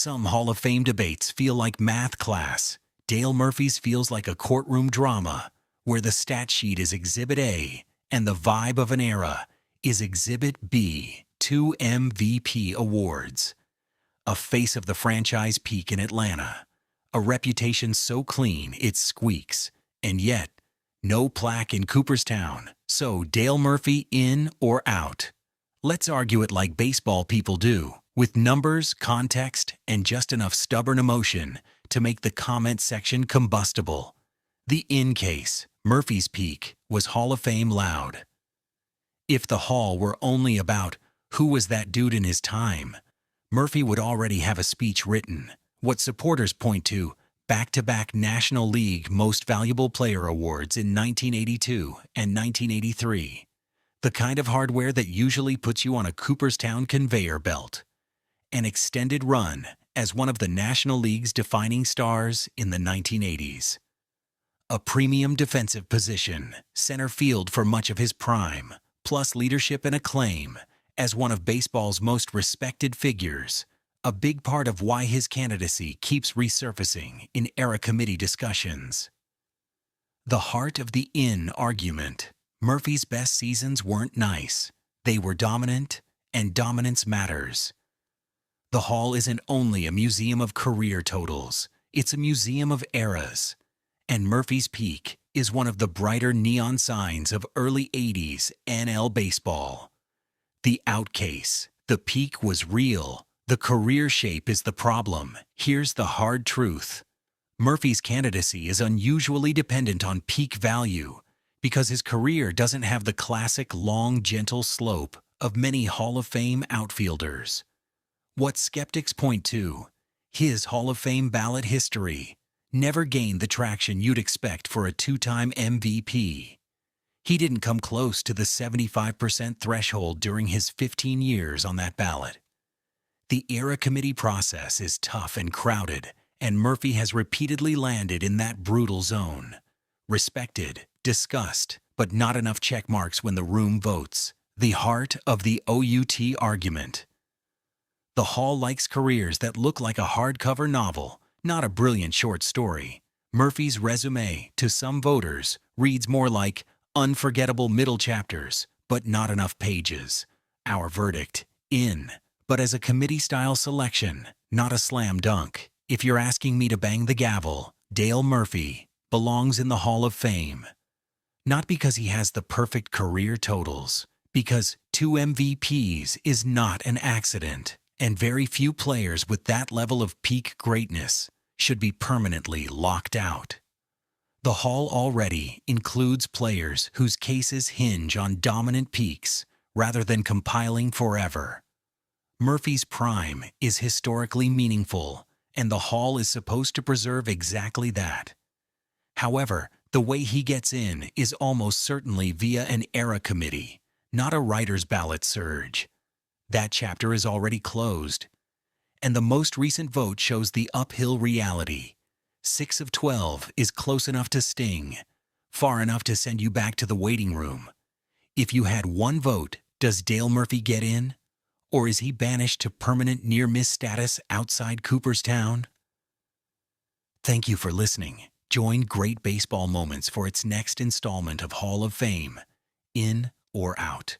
Some Hall of Fame debates feel like math class. Dale Murphy's feels like a courtroom drama, where the stat sheet is Exhibit A and the vibe of an era is Exhibit B, 2 MVP awards. A face of the franchise peak in Atlanta. A reputation so clean it squeaks. And yet, no plaque in Cooperstown. So Dale Murphy in or out? Let's argue it like baseball people do, with numbers, context, and just enough stubborn emotion to make the comment section combustible. The in case, Murphy's peak, was Hall of Fame loud. If the Hall were only about who was that dude in his time, Murphy would already have a speech written. What supporters point to, back-to-back National League Most Valuable Player awards in 1982 and 1983. The kind of hardware that usually puts you on a Cooperstown conveyor belt. An extended run as one of the National League's defining stars in the 1980s. A premium defensive position, center field for much of his prime, plus leadership and acclaim as one of baseball's most respected figures. A big part of why his candidacy keeps resurfacing in era committee discussions. The heart of the in argument. Murphy's best seasons weren't nice. They were dominant, and dominance matters. The Hall isn't only a museum of career totals, it's a museum of eras. And Murphy's peak is one of the brighter neon signs of early 80s NL baseball. The out case. The peak was real. The career shape is the problem. Here's the hard truth. Murphy's candidacy is unusually dependent on peak value because his career doesn't have the classic long, gentle slope of many Hall of Fame outfielders. What skeptics point to, his Hall of Fame ballot history never gained the traction you'd expect for a two-time MVP. He didn't come close to the 75% threshold during his 15 years on that ballot. The era committee process is tough and crowded, and Murphy has repeatedly landed in that brutal zone. Respected, discussed, but not enough check marks when the room votes. The heart of the OUT argument. The Hall likes careers that look like a hardcover novel, not a brilliant short story. Murphy's resume, to some voters, reads more like unforgettable middle chapters, but not enough pages. Our verdict, in. But as a committee-style selection, not a slam dunk. If you're asking me to bang the gavel, Dale Murphy belongs in the Hall of Fame. Not because he has the perfect career totals, because 2 MVPs is not an accident, and very few players with that level of peak greatness should be permanently locked out. The Hall already includes players whose cases hinge on dominant peaks rather than compiling forever. Murphy's prime is historically meaningful, and the Hall is supposed to preserve exactly that. However, the way he gets in is almost certainly via an era committee, not a writer's ballot surge. That chapter is already closed. And the most recent vote shows the uphill reality. 6 of 12 is close enough to sting, far enough to send you back to the waiting room. If you had one vote, does Dale Murphy get in? Or is he banished to permanent near-miss status outside Cooperstown? Thank you for listening. Join Great Baseball Moments for its next installment of Hall of Fame, In or Out.